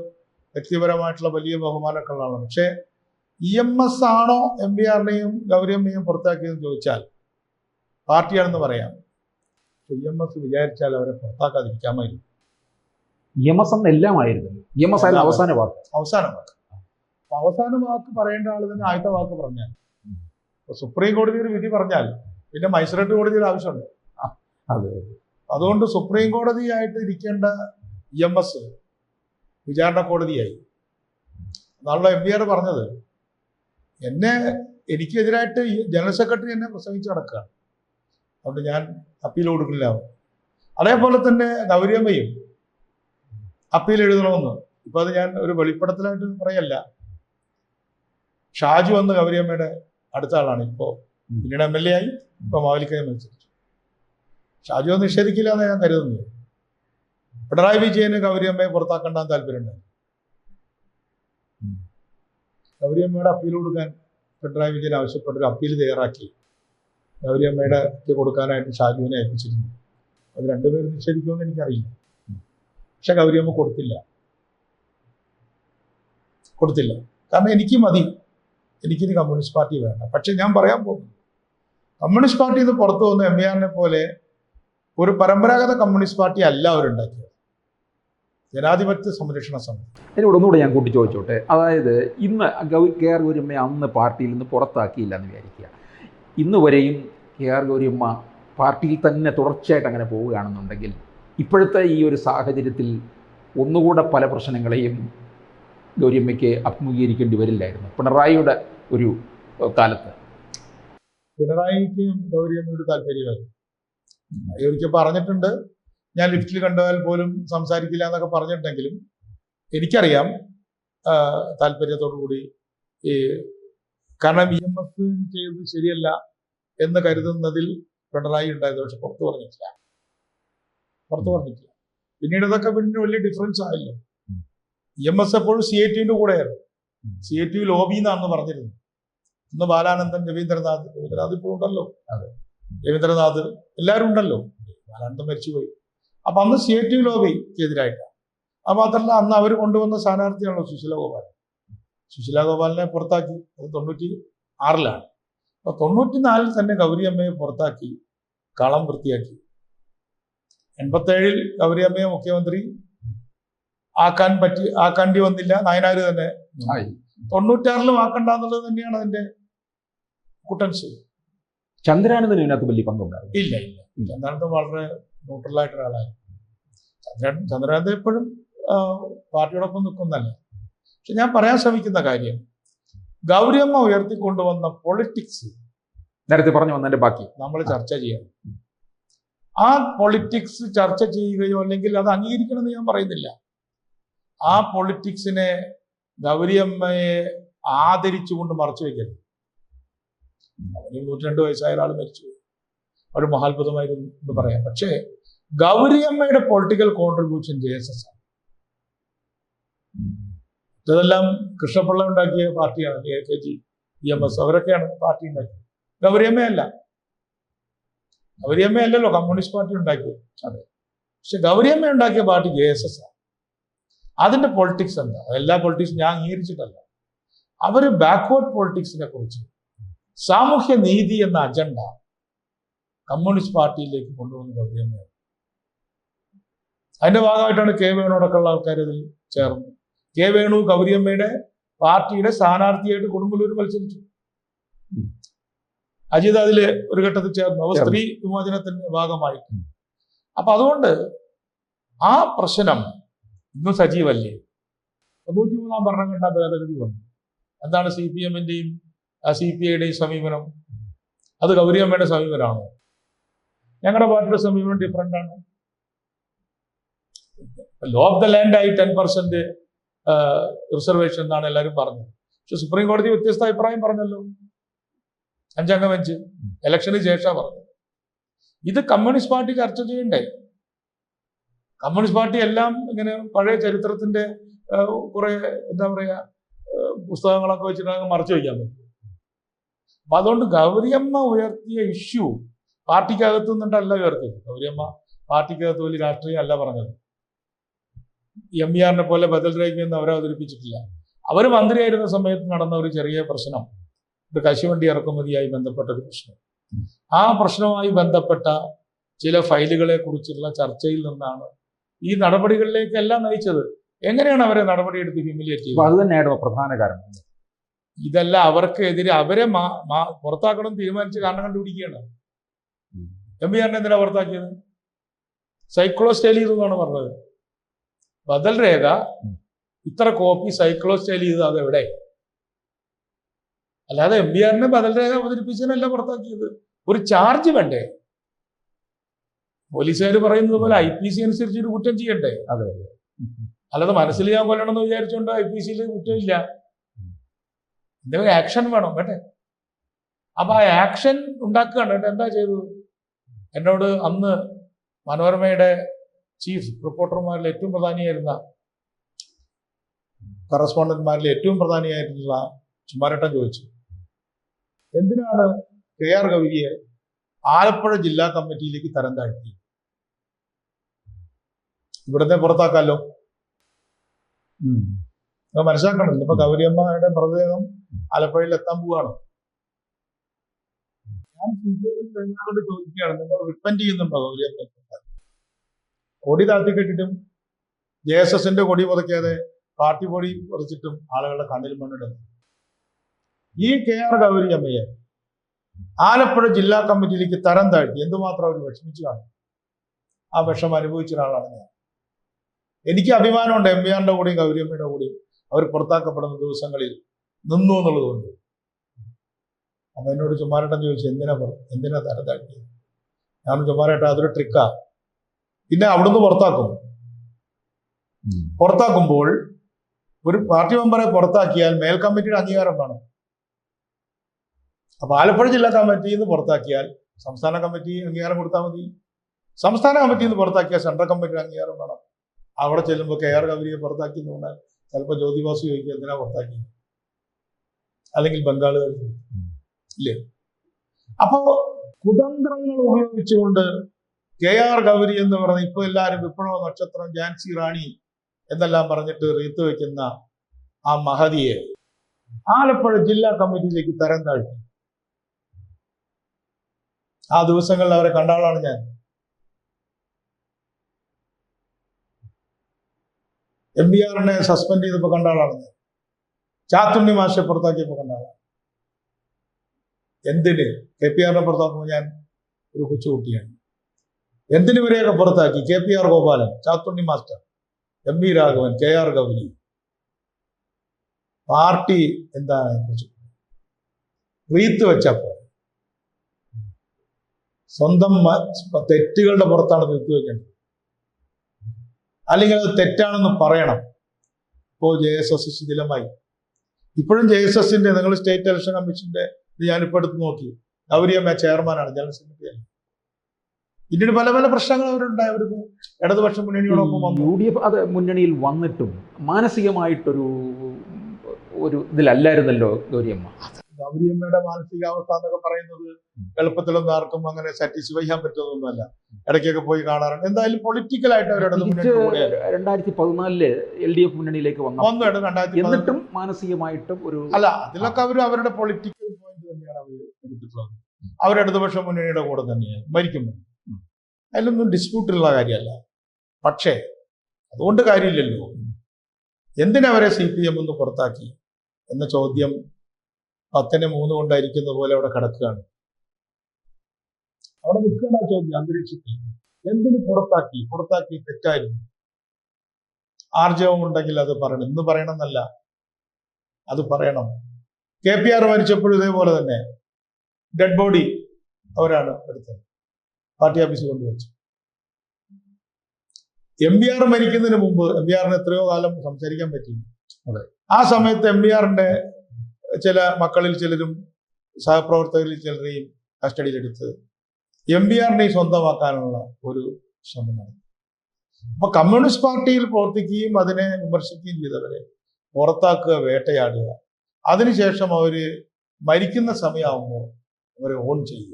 വ്യക്തിപരമായിട്ടുള്ള വലിയ ബഹുമാനമൊക്കെ ഉള്ളതാണ്. പക്ഷേ EMS ആണോ MBRനെയും ഗൗരിയമ്മയും പുറത്താക്കിയതെന്ന് ചോദിച്ചാൽ പാർട്ടിയാണെന്ന് പറയാം. EMS വിചാരിച്ചാൽ അവരെ പുറത്താക്കാതിരിക്കാമായിരുന്നു. യമസ് എന്നെല്ലാമായിരുന്നു. യമസ് ആയിരുന്നു അവസാന വാക്ക്. അവസാന വാക്ക്. അപ്പൊ അവസാന വാക്ക് പറയേണ്ട ആൾ തന്നെ ആദ്യത്തെ വാക്ക് പറഞ്ഞാൽ, സുപ്രീം കോടതി ഒരു വിധി പറഞ്ഞാൽ പിന്നെ മജിസ്ട്രേറ്റ് കോടതിയുടെ ആവശ്യമുണ്ട്. അതെ. അതുകൊണ്ട് സുപ്രീം കോടതിയായിട്ട് ഇരിക്കേണ്ട EMS വിചാരണ കോടതിയായി. എന്നാണല്ലോ MVR പറഞ്ഞത്. എനിക്കെതിരായിട്ട് ജനറൽ സെക്രട്ടറി എന്നെ പ്രസംഗിച്ച് നടക്കുകയാണ്, അതുകൊണ്ട് ഞാൻ അപ്പീൽ കൊടുക്കില്ല. അതേപോലെ തന്നെ ഗൗരിയമ്മയും അപ്പീൽ എഴുതണമെന്ന്. ഇപ്പൊ അത് ഞാൻ ഒരു വെളിപ്പെടുത്തലായിട്ട് പറയല്ല. ഷാജു വന്ന് ഗൗരിയമ്മയുടെ അടുത്ത ആളാണ്. പിന്നീട് MLA ആയി, ഇപ്പൊ മാവേലിക്കര മത്സരിച്ചു. ഷാജു അത് നിഷേധിക്കില്ല എന്ന് ഞാൻ കരുതുന്നത്. പിണറായി വിജയന് ഗൗരിയമ്മയെ പുറത്താക്കേണ്ടാൻ താല്പര്യമുണ്ടായി. ഗൗരിയമ്മയുടെ അപ്പീൽ കൊടുക്കാൻ പിണറായി വിജയൻ ആവശ്യപ്പെട്ടൊരു അപ്പീൽ തയ്യാറാക്കി ഗൗരിയമ്മയുടെ കൊടുക്കാനായിട്ട് ഷാജുവിനെ ഏൽപ്പിച്ചിരുന്നു. അത് രണ്ടുപേരും നിഷേധിക്കുമെന്ന് എനിക്കറിയില്ല. പക്ഷെ ഗൗരിയമ്മ കൊടുത്തില്ല. കാരണം എനിക്ക് മതി, എനിക്കിനി കമ്മ്യൂണിസ്റ്റ് പാർട്ടി വേണ്ട. പക്ഷെ ഞാൻ പറയാൻ പോകുന്നു, കമ്മ്യൂണിസ്റ്റ് പാർട്ടിയിൽ നിന്ന് പുറത്തു വന്ന MVR പോലെ ഒരു പരമ്പരാഗത കമ്മ്യൂണിസ്റ്റ് പാർട്ടി അല്ല അവരുണ്ടാക്കിയത്. ജനാധിപത്യ സംരക്ഷണ സമിതി. അതിനോട് ഒന്നുകൂടെ ഞാൻ കൂട്ടി ചോദിച്ചോട്ടെ. അതായത് ഇന്ന് KR ഗൗരിയമ്മയെ അന്ന് പാർട്ടിയിൽ നിന്ന് പുറത്താക്കിയില്ല എന്ന് വിചാരിക്കുക. ഇന്ന് വരെയും KR ഗൗരിയമ്മ പാർട്ടിയിൽ തന്നെ തുടർച്ചയായിട്ട് അങ്ങനെ പോവുകയാണെന്നുണ്ടെങ്കിൽ ഇപ്പോഴത്തെ ഈ ഒരു സാഹചര്യത്തിൽ ഒന്നുകൂടെ പല പ്രശ്നങ്ങളെയും ഗൗരിയമ്മയ്ക്ക് അഭിമുഖീകരിക്കേണ്ടി വരില്ലായിരുന്നു പിണറായിയുടെ ഒരു കാലത്ത്? പിണറായിക്ക് ഗൗരിയമ്മയോട് താല്പര്യമായിരുന്നു. ഒരിക്കൽ പറഞ്ഞിട്ടുണ്ട്, ഞാൻ ലിഫ്റ്റിൽ കണ്ടാൽ പോലും സംസാരിക്കില്ല എന്നൊക്കെ പറഞ്ഞിട്ടുണ്ടെങ്കിലും എനിക്കറിയാം താല്പര്യത്തോടു കൂടി. കാരണം EMS ചെയ്തത് ശരിയല്ല എന്ന് കരുതുന്നതിൽ പിണറായി ഉണ്ടായത്. പക്ഷെ പുറത്തു പറഞ്ഞിട്ടില്ല. പിന്നീട് ഇതൊക്കെ പിന്നെ വലിയ ഡിഫറൻസ് ആയല്ലോ. EMS എപ്പോഴും CIT കൂടെയായിരുന്നു. CIT ലോബി എന്നാണ് പറഞ്ഞിരുന്നത്. ഇന്ന് ബാലാനന്ദൻ, രവീന്ദ്രനാഥ് ഇപ്പോൾ ഉണ്ടല്ലോ, രവീന്ദ്രനാഥ് എല്ലാവരും ഉണ്ടല്ലോ. ബാലാനന്ദൻ മരിച്ചുപോയി. അപ്പൊ അന്ന് CIT ലോബിക്കെതിരായിട്ടാണ്. അത് മാത്രമല്ല, അന്ന് അവർ കൊണ്ടുവന്ന സ്ഥാനാർത്ഥിയാണല്ലോ സുശീല ഗോപാലിനെ പുറത്താക്കി. അത് 96-ലാണ്. അപ്പൊ 94-ൽ തന്നെ ഗൗരിയമ്മയെ പുറത്താക്കി, കളം വൃത്തിയാക്കി. 87-ൽ ഗൗരിയമ്മയെ മുഖ്യമന്ത്രി ആക്കാണ്ടി വന്നില്ല, നായനാർ തന്നെ. 96-ലും ആക്കണ്ടെന്നുള്ളത് തന്നെയാണ് അതിന്റെ കുട്ടൻസ്. ചന്ദ്രാനന്ദന് ഇതിനകത്ത് വലിയ പങ്കുണ്ടായിരുന്നു? ഇല്ല. ചന്ദ്രാനന്ദൻ വളരെ ന്യൂട്രലായിട്ട് ഒരാളായിരുന്നു. ചന്ദ്രാനന്ദൻ എപ്പോഴും പാർട്ടിയോടൊപ്പം നിൽക്കുന്നല്ല. പക്ഷെ ഞാൻ പറയാൻ ശ്രമിക്കുന്ന കാര്യം, ഗൗരിയമ്മ ഉയർത്തിക്കൊണ്ടുവന്ന പൊളിറ്റിക്സ് നേരത്തെ പറഞ്ഞു വന്നതിന്റെ ബാക്കി നമ്മൾ ചർച്ച ചെയ്യണം. ആ പൊളിറ്റിക്സ് ചർച്ച ചെയ്യുകയോ അല്ലെങ്കിൽ അത് അംഗീകരിക്കണമെന്ന് ഞാൻ പറയുന്നില്ല. ആ പൊളിറ്റിക്സിനെ ഗൗരിയമ്മയെ ആദരിച്ചുകൊണ്ട് മറച്ചു വയ്ക്കരുത്. അവന് 102 വയസ്സായ ഒരാൾ മരിച്ചു, ഒരു മഹാത്ഭുതമായിരുന്നു എന്ന് പറയാം. പക്ഷേ ഗൗരിയമ്മയുടെ പൊളിറ്റിക്കൽ കോൺട്രിബ്യൂഷൻ JSS ആണ്. ഇതെല്ലാം കൃഷ്ണപിള്ള ഉണ്ടാക്കിയ പാർട്ടിയാണ്. AKG, EMS അവരൊക്കെയാണ് പാർട്ടി ഉണ്ടാക്കിയത്. ഗൗരിയമ്മയല്ലല്ലോ കമ്മ്യൂണിസ്റ്റ് പാർട്ടി ഉണ്ടാക്കിയത്. അതെ. പക്ഷെ ഗൗരിയമ്മ ഉണ്ടാക്കിയ പാർട്ടി JSS ആണ്. അതിന്റെ പൊളിറ്റിക്സ് എന്താ? എല്ലാ പൊളിറ്റിക്സും ഞാൻ അംഗീകരിച്ചിട്ടല്ല. അവര് ബാക്ക്വേർഡ് പൊളിറ്റിക്സിനെ കുറിച്ച്, സാമൂഹ്യ നീതി എന്ന അജണ്ട കമ്മ്യൂണിസ്റ്റ് പാർട്ടിയിലേക്ക് കൊണ്ടുവന്ന ഗൗരിയമ്മയാണ്. അതിന്റെ ഭാഗമായിട്ടാണ് വേണുവടക്കമുള്ള ആൾക്കാർ അതിൽ ചേർന്നു. വേണു ഗൗരിയമ്മയുടെ പാർട്ടിയുടെ സ്ഥാനാർത്ഥിയായിട്ട് കൊടുങ്ങല്ലൂർ മത്സരിച്ചു. അജിത് അതില് ഒരു ഘട്ടത്തിൽ ചേർന്നു. അവ സ്ത്രീ വിമോചനത്തിന്റെ ഭാഗമായിട്ട്. അപ്പൊ അതുകൊണ്ട് ആ പ്രശ്നം ഇന്നും സജീവല്ലേ. 93-ാം ഭരണഘടനാ ഭേദഗതി വന്നു. എന്താണ് CPM-ന്റെയും CPI-യുടെയും സമീപനം? അത് ഗൗരിയമ്മയുടെ സമീപനമാണോ? ഞങ്ങളുടെ പാർട്ടിയുടെ സമീപനം ഡിഫറൻ്റ് ആണ്. ലോ ഓഫ് ദ ലാൻഡ് ആയി 10% റിസർവേഷൻ എന്നാണ് എല്ലാവരും പറഞ്ഞത്. പക്ഷെ സുപ്രീം കോടതി വ്യത്യസ്ത അഭിപ്രായം പറഞ്ഞല്ലോ. 5-അംഗ ബെഞ്ച് ഇലക്ഷന് ശേഷം പറഞ്ഞത്. ഇത് കമ്മ്യൂണിസ്റ്റ് പാർട്ടി ചർച്ച ചെയ്യണ്ടേ? കമ്മ്യൂണിസ്റ്റ് പാർട്ടി എല്ലാം ഇങ്ങനെ പഴയ ചരിത്രത്തിന്റെ കുറെ എന്താ പറയാ പുസ്തകങ്ങളൊക്കെ വെച്ചിട്ട് മറച്ചു വയ്ക്കാൻ പറ്റും. അപ്പൊ അതുകൊണ്ട് ഗൗരിയമ്മ ഉയർത്തിയ ഇഷ്യൂ പാർട്ടിക്കകത്തു നിന്നിട്ടല്ല ഉയർത്തിയത്. ഗൗരിയമ്മ പാർട്ടിക്കകത്ത് വലിയ രാഷ്ട്രീയം അല്ല പറഞ്ഞത്. MVR പോലെ ബദൽ രേഖയെന്ന് അവരെ അവതരിപ്പിച്ചിട്ടില്ല. അവർ മന്ത്രിയായിരുന്ന സമയത്ത് നടന്ന ഒരു ചെറിയ പ്രശ്നം, ഒരു കശുവണ്ടി ഇറക്കുമതിയായി ബന്ധപ്പെട്ട ഒരു പ്രശ്നം. ആ പ്രശ്നവുമായി ബന്ധപ്പെട്ട ചില ഫയലുകളെ കുറിച്ചുള്ള ചർച്ചയിൽ നിന്നാണ് ഈ നടപടികളിലേക്കെല്ലാം നയിച്ചത്. എങ്ങനെയാണ് അവരെ നടപടിയെടുത്ത് ഹ്യൂമിലിയേറ്റ് അപ്പൊ ചെയ്തത്? അത് തന്നെയായിരുന്നു പ്രധാന കാരണം. ഇതല്ല അവർക്കെതിരെ അവരെ പുറത്താക്കണം തീരുമാനിച്ച് കാരണം കണ്ടുപിടിക്കുകയാണ്. എംപിആറിനെ എന്തിനാ പുറത്താക്കിയത്? സൈക്ലോ സ്റ്റൈൽ ചെയ്തു എന്നാണ് പറഞ്ഞത്. ബദൽ രേഖ ഇത്ര കോപ്പി സൈക്ലോ സ്റ്റൈൽ ചെയ്ത് അതെവിടെ? അല്ലാതെ എംപിആറിനെ ബദൽ രേഖ അവതരിപ്പിച്ചതിനല്ല പുറത്താക്കിയത്. ഒരു ചാർജ് വേണ്ടേ? പോലീസുകാർ പറയുന്നത് പോലെ IPC അനുസരിച്ച് ഒരു കുറ്റം ചെയ്യണ്ടേ? അതെ. അല്ലാതെ മനസ്സിൽ ഞാൻ കൊല്ലണമെന്ന് വിചാരിച്ചുകൊണ്ട് IPCയിൽ കുറ്റമില്ല. എന്തെങ്കിലും ആക്ഷൻ വേണം വേണ്ടേ? അപ്പൊ ആ ആക്ഷൻ ഉണ്ടാക്കുകയാണ്. എന്താ ചെയ്തത്? എന്നോട് അന്ന് മനോരമയുടെ ചീഫ് റിപ്പോർട്ടർമാരിൽ ഏറ്റവും പ്രധാനിയായിരുന്ന കറസ്പോണ്ടന്റ്മാരിൽ ഏറ്റവും പ്രധാനിയായിട്ടുള്ള ചുമ്മാരട്ടൻ ചോദിച്ചു, എന്തിനാണ് KR ഗൗരിയെ ആലപ്പുഴ ജില്ലാ കമ്മിറ്റിയിലേക്ക് തരം താഴ്ത്തി? ഇവിടുത്തെ പുറത്താക്കാമല്ലോ. മനസ്സിലാക്കണം. ഇന്നിപ്പോ ഗൗരിയമ്മയുടെ മൃതദേഹം ആലപ്പുഴയിൽ എത്താൻ പോവുകയാണ്. ഞാൻ കൊണ്ട് ചോദിക്കുകയാണ്, നിങ്ങൾ റിപ്പൻഡ് ചെയ്യുന്നുണ്ടോ ഗൗരിയമ്മ? കൊടി താഴ്ത്തി കെട്ടിട്ടും JSSന്റെ കൊടി പുതയ്ക്കാതെ പാർട്ടി കൊടി പുതച്ചിട്ടും ആളുകളുടെ കണ്ണിൽ മണ്ണിടുന്നു. ഈ KR ഗൗരിയമ്മയെ ആലപ്പുഴ ജില്ലാ കമ്മിറ്റിയിലേക്ക് തരം താഴ്ത്തി എന്തുമാത്രം അവർ വിഷമിച്ചു കാണും. ആ വിഷമം അനുഭവിച്ച ഒരാളാണ് ഞാൻ. എനിക്ക് അഭിമാനമുണ്ട് എംപിആറിന്റെ കൂടെയും ഗൗരിയമ്മയുടെ കൂടെയും അവർ പുറത്താക്കപ്പെടുന്ന ദിവസങ്ങളിൽ നിന്നു എന്നുള്ളതുകൊണ്ട്. അപ്പൊ എന്നോട് ചുമ്മാരട്ടൻ ചോദിച്ചു, എന്തിനാ തരം താഴ്ത്തിയത്? ഞാൻ ചുമ്മാരേട്ട അതൊരു ട്രിക്കാ. പിന്നെ അവിടുന്ന് പുറത്താക്കുമ്പോൾ ഒരു പാർട്ടി മെമ്പറെ പുറത്താക്കിയാൽ മേൽ കമ്മിറ്റിയുടെ അംഗീകാരം വേണം. അപ്പൊ ആലപ്പുഴ ജില്ലാ കമ്മിറ്റിയിൽ നിന്ന് പുറത്താക്കിയാൽ സംസ്ഥാന കമ്മിറ്റി അംഗീകാരം കൊടുത്താൽ മതി. സംസ്ഥാന കമ്മിറ്റിയിൽ നിന്ന് പുറത്താക്കിയാൽ സെൻട്രൽ കമ്മിറ്റിയുടെ അംഗീകാരം വേണം. അവിടെ ചെല്ലുമ്പോൾ KR ഗൗരിയെ പുറത്താക്കി എന്ന് പറഞ്ഞാൽ ചിലപ്പോൾ ജ്യോതിബാസു ചോദിക്കുക എന്തിനാ പുറത്താക്കി, അല്ലെങ്കിൽ ബംഗാളുകാർ ഇല്ലേ? അപ്പോ കുതന്ത്രങ്ങൾ ഉപയോഗിച്ചുകൊണ്ട് KR ഗൗരി എന്ന് പറയുന്ന ഇപ്പൊ എല്ലാവരും വിപ്ലവ നക്ഷത്രം, ഝാൻസി റാണി എന്നെല്ലാം പറഞ്ഞിട്ട് റീത്ത് വെക്കുന്ന ആ മഹതിയെ ആലപ്പുഴ ജില്ലാ കമ്മിറ്റിയിലേക്ക് തരം താഴ്ത്തി. ആ ദിവസങ്ങളിൽ അവരെ കണ്ട ആളാണ് ഞാൻ. എംപിആറിനെ സസ്പെൻഡ് ചെയ്തപ്പോൾ കണ്ട ആളാണ് ഞാൻ. ചാത്തുണ്ണി മാഷെ പുറത്താക്കിയപ്പോൾ കണ്ട ആളാണ്. എന്തിന് KPRനെ പുറത്താക്കുമ്പോൾ ഞാൻ ഒരു കൊച്ചുകുട്ടിയാണ്. എന്തിനു വരെയൊക്കെ പുറത്താക്കി? KPR Gopalan, Chathunni master, MV Raghavan, KR Gauri. Party എന്താണ് കുറിച്ച് റീത്ത് വെച്ചപ്പോൾ സ്വന്തം തെറ്റുകളുടെ പുറത്താണ് റീത്ത് വെക്കേണ്ടത്. അല്ലെങ്കിൽ അത് തെറ്റാണെന്ന് പറയണം. ഇപ്പോൾ JSS ശിഥിലമായി. ഇപ്പോഴും JSSന്റെ നിങ്ങൾ സ്റ്റേറ്റ് ഇലക്ഷൻ കമ്മീഷന്റെ ഞാനിപ്പോൾ എടുത്ത് നോക്കി, ഗൗരിയമ്മ ചെയർമാനാണ്, ജനറൽ സെക്രട്ടറി. പിന്നീട് പല പല പ്രശ്നങ്ങൾ അവരുണ്ടായി. അവർക്ക് ഇടതുപക്ഷ മുന്നണിയോടൊപ്പം വന്നു. UDF അത് മുന്നണിയിൽ വന്നിട്ടും മാനസികമായിട്ടൊരു ഇതിലല്ലായിരുന്നല്ലോ ഗൗരിയമ്മ. ഗൗരിയമ്മയുടെ മാനസികാവസ്ഥ എന്നൊക്കെ പറയുന്നത് എളുപ്പത്തിലൊന്നും ആർക്കും അങ്ങനെ സാറ്റിസ്ഫൈ ചെയ്യാൻ പറ്റുന്നൊന്നുമല്ല. ഇടയ്ക്കൊക്കെ പോയി കാണാറുണ്ട്. എന്തായാലും പൊളിറ്റിക്കലായിട്ട് അവർ 2014 LDF മുന്നണിയിലേക്ക് വന്നു. എന്നിട്ടും മാനസികമായിട്ടും ഒരു അല്ല, അതിലൊക്കെ അവർ അവരുടെ പൊളിറ്റിക്കൽ പോയിന്റ് തന്നെയാണ് അവർ എടുത്തിട്ടുള്ളത്. അവർ ഇടതുപക്ഷ മുന്നണിയുടെ കൂടെ തന്നെയാണ് മരിക്കുമ്പോൾ. അതിലൊന്നും ഡിസ്പ്യൂട്ടുള്ള കാര്യമല്ല. പക്ഷേ അതുകൊണ്ട് കാര്യമില്ലല്ലോ. എന്തിനവരെ CPM ഒന്ന് പുറത്താക്കി എന്ന ചോദ്യം 10-3 കൊണ്ടായിരിക്കുന്ന പോലെ അവിടെ കിടക്കുകയാണ്. അവിടെ നിൽക്കുകയാണ് ആ ചോദ്യം അന്തരീക്ഷത്തിൽ. എന്തിന് പുറത്താക്കി തെറ്റായിരുന്നു. ആർജവം ഉണ്ടെങ്കിൽ അത് പറയണം. ഇന്ന് പറയണമെന്നല്ല, അത് പറയണം. KPR മരിച്ചപ്പോഴും ഇതേപോലെ തന്നെ ഡെഡ് ബോഡി അവരാണ് എടുത്തത്, പാർട്ടി ഓഫീസിൽ കൊണ്ടുവച്ചു. MBR മരിക്കുന്നതിന് മുമ്പ് MBRന് എത്രയോ കാലം സംസാരിക്കാൻ പറ്റിയില്ല. ആ സമയത്ത് MBRന്റെ ചില മക്കളിൽ ചിലരും സഹപ്രവർത്തകരിൽ ചിലരെയും കസ്റ്റഡിയിലെടുത്ത് MBRനെ സ്വന്തമാക്കാനുള്ള ഒരു ശ്രമം നടന്നു. അപ്പൊ കമ്മ്യൂണിസ്റ്റ് പാർട്ടിയിൽ പ്രവർത്തിക്കുകയും അതിനെ വിമർശിക്കുകയും ചെയ്തവരെ പുറത്താക്കുക, വേട്ടയാടുക, അതിനുശേഷം അവര് മരിക്കുന്ന സമയമാകുമ്പോൾ അവരെ ഓൺ ചെയ്യുക.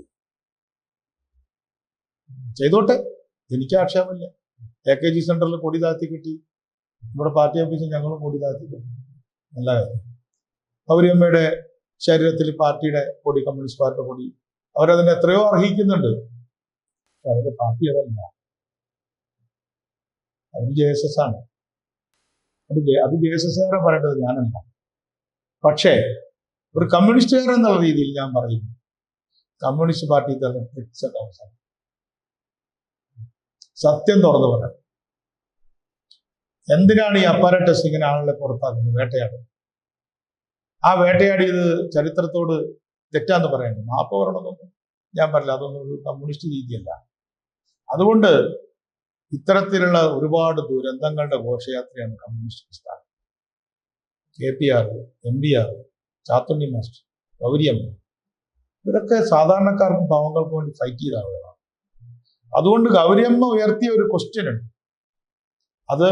ചെയ്തോട്ടെ, എനിക്ക് ആക്ഷേപമില്ല. AKG സെന്ററിൽ കൊടി താഴ്ത്തി കിട്ടി, നമ്മുടെ പാർട്ടി ഓഫീസിൽ ഞങ്ങളും കൊടി താഴ്ത്തി കിട്ടി, നല്ല കാര്യം. ഗൗരിയമ്മയുടെ ശരീരത്തിൽ പാർട്ടിയുടെ കൊടി, കമ്മ്യൂണിസ്റ്റ് പാർട്ടിയുടെ കൊടി, അവരതിന് എത്രയോ അർഹിക്കുന്നുണ്ട്. അവരുടെ പാർട്ടി അതല്ല. അത് JSS ആണ്. അത് JSSകാരെ പറയേണ്ടത് ഞാനല്ല. പക്ഷേ ഒരു കമ്മ്യൂണിസ്റ്റുകാരൻ എന്നുള്ള രീതിയിൽ ഞാൻ പറയുന്നു, കമ്മ്യൂണിസ്റ്റ് പാർട്ടി തന്നെ ഫിക്സഡ് അവസാനം സത്യം തുറന്നു പറയാം. എന്തിനാണ് ഈ അപ്പാരറ്റസ് ഇങ്ങനെ ആളുകളെ പുറത്താക്കുന്നത്? വേട്ടയാടുന്നത്. ആ വേട്ടയാടിയത് ചരിത്രത്തോട് തെറ്റാന്ന് പറയുന്നത്, മാപ്പ് പറയണമെന്നൊന്നും ഞാൻ പറയില്ല. അതൊന്നും ഒരു കമ്മ്യൂണിസ്റ്റ് രീതിയല്ല. അതുകൊണ്ട് ഇത്തരത്തിലുള്ള ഒരുപാട് ദുരന്തങ്ങളുടെ ഘോഷയാത്രയാണ് കമ്മ്യൂണിസ്റ്റ് പ്രസ്ഥാനം. KPR, MBR, Chathunni master, Gouriamma, ഇവരൊക്കെ സാധാരണക്കാർക്കും പാവങ്ങൾക്കും വേണ്ടി ഫൈറ്റ് ചെയ്ത ആളുകളാണ്. അതുകൊണ്ട് ഗൗരിയമ്മ ഉയർത്തിയ ഒരു ക്വസ്റ്റ്യൻ ഉണ്ട്. അത്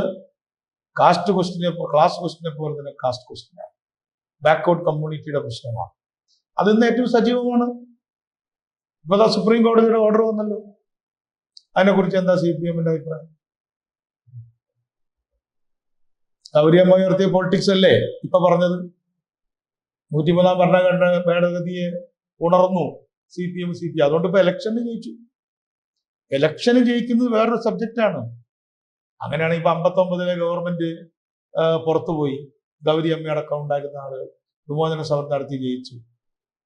ക്ലാസ് ക്വസ്റ്റിനെ പോലെ തന്നെ കാസ്റ്റ് ക്വസ്റ്റിനാണ്. ബാക്ക്വേർഡ് കമ്മ്യൂണിറ്റിയുടെ പ്രശ്നമാണ്. അതിന്ന് ഏറ്റവും സജീവമാണ്. ഇപ്പൊ സുപ്രീം കോടതിയുടെ ഓർഡർ വന്നല്ലോ. അതിനെക്കുറിച്ച് എന്താ CPM-ന്റെ അഭിപ്രായം? ഗൗരിയമ്മ ഉയർത്തിയ പൊളിറ്റിക്സ് അല്ലേ ഇപ്പൊ പറഞ്ഞത്? 103-ാം ഭരണഘടന ഭേദഗതിയെ ഉണർന്നു CPM. അതുകൊണ്ട് ഇപ്പൊ ഇലക്ഷന് ജയിച്ചു. ഇലക്ഷന് ജയിക്കുന്നത് വേറൊരു സബ്ജക്റ്റാണ്. അങ്ങനെയാണ് ഇപ്പൊ 59-ലെ ഗവൺമെന്റ് പുറത്തുപോയി. ഗൗരിയമ്മ അടക്കം ഉണ്ടായിരുന്ന ആളുകൾ വിമോചന സമരം നടത്തി ജയിച്ചു.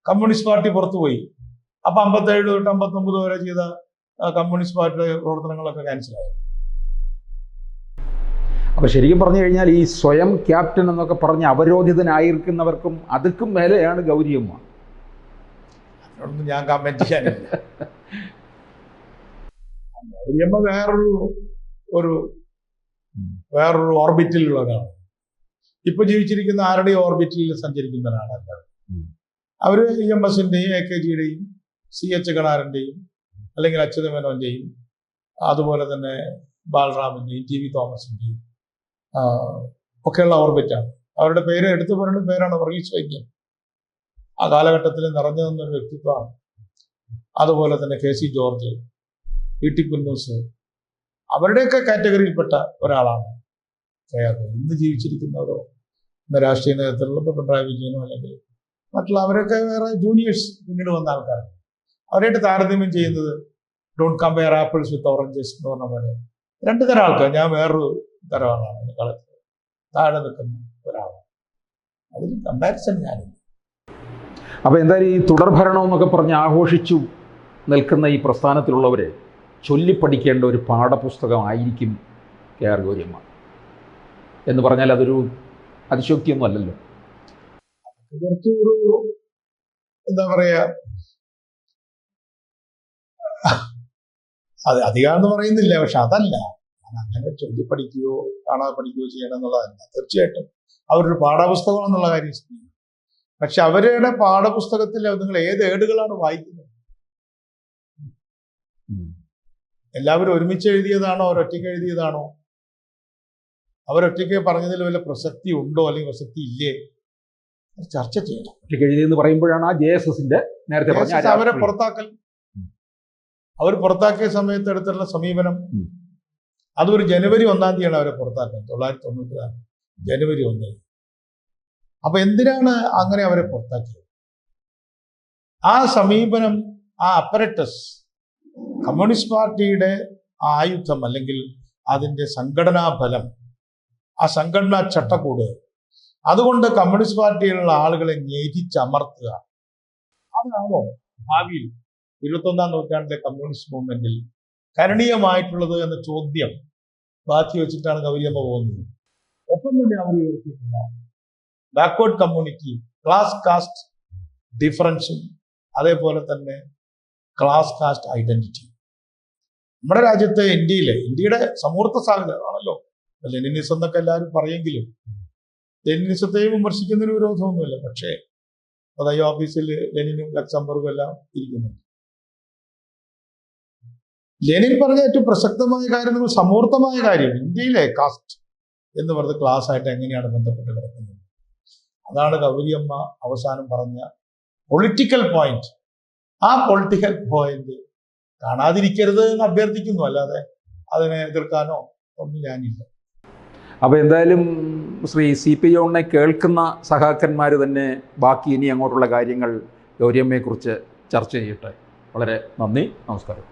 കമ്മ്യൂണിസ്റ്റ് പാർട്ടി പുറത്തുപോയി. അപ്പൊ 57 തൊട്ട് 59 വരെ ചെയ്ത കമ്മ്യൂണിസ്റ്റ് പാർട്ടിയുടെ പ്രവർത്തനങ്ങളൊക്കെ ക്യാൻസലായി. അപ്പോൾ ശരിക്കും പറഞ്ഞു കഴിഞ്ഞാൽ ഈ സ്വയം ക്യാപ്റ്റൻ എന്നൊക്കെ പറഞ്ഞ് അവരോധിതനായിരിക്കുന്നവർക്കും അതുക്കും മേലെയാണ് ഗൗരിയമ്മ. അതിനോടൊന്നും ഞാൻ കമന്റ് ചെയ്യാനില്ല. ഗൗരിയമ്മ വേറൊരു ഓർബിറ്റിലുള്ള ഒരാളാണ്. ഇപ്പൊ ജീവിച്ചിരിക്കുന്ന ആരുടെയും ഓർബിറ്റിൽ സഞ്ചരിക്കുന്ന ഒരാളല്ല. അവര് EMS-ന്റെയും AKGയുടെയും CH കണാരന്റെയും അല്ലെങ്കിൽ അച്യുതമേനോന്റെയും അതുപോലെ തന്നെ ബാലറാമിന്റെയും TV തോമസിന്റെയും ഒക്കെയുള്ള ഓർബിറ്റാണ്. അവരുടെ പേര് എടുത്തു പറയുന്ന പേരാണ് വർഗീസ് വൈദ്യൻ. ആ കാലഘട്ടത്തിൽ നിറഞ്ഞു നിന്നൊരു വ്യക്തിത്വമാണ്. അതുപോലെ തന്നെ KC ജോർജ്, PT കുന്നൂസ്, അവരുടെയൊക്കെ കാറ്റഗറിയിൽപ്പെട്ട ഒരാളാണ് KR. ഇന്ന് ജീവിച്ചിരിക്കുന്നവരോ ഇന്ന് രാഷ്ട്രീയ നേതൃത്വത്തിലുള്ള പിണറായി വിജയനോ അല്ലെങ്കിൽ മറ്റുള്ള അവരൊക്കെ വേറെ ജൂനിയേഴ്സ് പിന്നീട് വന്ന ആൾക്കാരാണ്. അവരായിട്ട് താരതമ്യം ചെയ്യുന്നത് don't compare apples with oranges എന്ന് പറഞ്ഞ പോലെ രണ്ട് തരം ആൾക്കാർ. ഞാൻ വേറൊരു തരം ആളാണ്, കളത്തിൽ താഴെ നിൽക്കുന്ന ഒരാളാണ്. അതിൽ കമ്പാരിസൺ ഞാനില്ല. അപ്പോൾ എന്തായാലും ഈ തുടർഭരണം എന്നൊക്കെ പറഞ്ഞ് ആഘോഷിച്ചു നിൽക്കുന്ന ഈ പ്രസ്ഥാനത്തിലുള്ളവരെ ചൊല്ലിപ്പഠിക്കേണ്ട ഒരു പാഠപുസ്തകമായിരിക്കും KR ഗൗരിയമ്മ എന്ന് പറഞ്ഞാൽ അതൊരു അതിശോക്തിയൊന്നും അല്ലല്ലോ. കുറച്ചൊരു എന്താ പറയാ, അത് അധികാരെന്ന് പറയുന്നില്ല, പക്ഷെ അതല്ല, അങ്ങനെ ചൊല്ലിപ്പഠിക്കുകയോ കാണാതെ പഠിക്കുകയോ ചെയ്യണം എന്നുള്ളതല്ല. തീർച്ചയായിട്ടും അവരൊരു പാഠപുസ്തകം എന്നുള്ള കാര്യം ശരിയാണ്. പക്ഷെ അവരുടെ പാഠപുസ്തകത്തിൽ നിങ്ങൾ ഏത് ഏടുകളാണ് വായിക്കുന്നത്? എല്ലാവരും ഒരുമിച്ച് എഴുതിയതാണോ അവരൊറ്റയ്ക്ക് എഴുതിയതാണോ? അവരൊറ്റയ്ക്ക് പറഞ്ഞതിൽ വല്ല പ്രസക്തി ഉണ്ടോ അല്ലെങ്കിൽ പ്രസക്തി ഇല്ലേ? ചർച്ച ചെയ്യണം. ഒറ്റയ്ക്ക് എഴുതിയെന്ന് പറയുമ്പോഴാണ് ആ JSS-ന്റെ നേരത്തെ അവരെ പുറത്താക്കൽ, അവർ പുറത്താക്കിയ സമയത്ത് എടുത്തുള്ള സമീപനം, അതൊരു ജനുവരി 1-ാം തീയതിയാണ് അവരെ പുറത്താക്കുന്നത്. 1996 ജനുവരി 1. അപ്പൊ എന്തിനാണ് അങ്ങനെ അവരെ പുറത്താക്കിയത്? ആ സമീപനം, ആ അപ്പറേറ്റസ്, കമ്മ്യൂണിസ്റ്റ് പാർട്ടിയുടെ ആയുധം അല്ലെങ്കിൽ അതിന്റെ സംഘടനാ ഫലം, ആ സംഘടനാ ചട്ടക്കൂട്, അതുകൊണ്ട് കമ്മ്യൂണിസ്റ്റ് പാർട്ടിയിലുള്ള ആളുകളെ ഞെരിച്ചമർത്തുക, അതാണോ ഭാവിയിൽ 21-ാം നൂറ്റാണ്ടിലെ കമ്മ്യൂണിസ്റ്റ് മൂവ്മെന്റിൽ കരണീയമായിട്ടുള്ളത് എന്ന ചോദ്യം ബാക്കി വെച്ചിട്ടാണ് ഗൗരിയമ്മ പോകുന്നത്. ഒപ്പം തന്നെ അവർ ഉയർത്തിയിട്ടുള്ള ബാക്ക്വേർഡ് കമ്മ്യൂണിറ്റി, ക്ലാസ് കാസ്റ്റ് ഡിഫറൻസും അതേപോലെ തന്നെ ക്ലാസ് കാസ്റ്റ് ഐഡന്റിറ്റി. നമ്മുടെ രാജ്യത്തെ ഇന്ത്യയുടെ സമൂർത്ത സാഹചര്യമാണല്ലോ. ലെനിനിസം എന്നൊക്കെ എല്ലാവരും പറയെങ്കിലും ലെനിനിസത്തെയും വിമർശിക്കുന്നതിന് വിരോധമൊന്നുമില്ല. പക്ഷേ അതായത് ഓഫീസിൽ ലെനിനും ലക്സംബർഗും എല്ലാം ഇരിക്കുന്നുണ്ട്. ലെനിൻ പറഞ്ഞ ഏറ്റവും പ്രസക്തമായ കാര്യം, നിങ്ങൾ സമൂർത്തമായ കാര്യം, ഇന്ത്യയിലെ കാസ്റ്റ് എന്ന് പറയുന്നത് ക്ലാസ് ആയിട്ട് എങ്ങനെയാണ് ബന്ധപ്പെട്ട് കിടക്കുന്നത്. അതാണ് ഗൗരിയമ്മ അവസാനം പറഞ്ഞ പൊളിറ്റിക്കൽ പോയിന്റ്. ആ പൊളിറ്റിക്കൽ പോയിന്റ് കാണാതിരിക്കരുത് എന്ന് അഭ്യർത്ഥിക്കുന്നു, അല്ലാതെ അതിനെ എതിർക്കാനോ ഒന്നും ഞാനില്ല. അപ്പോൾ എന്തായാലും ശ്രീ CP ജോണിനെ കേൾക്കുന്ന സഹാക്കന്മാർ തന്നെ ബാക്കി ഇനി അങ്ങോട്ടുള്ള കാര്യങ്ങൾ ഗൗരിയമ്മയെക്കുറിച്ച് ചർച്ച ചെയ്യട്ടെ. വളരെ നന്ദി, നമസ്കാരം.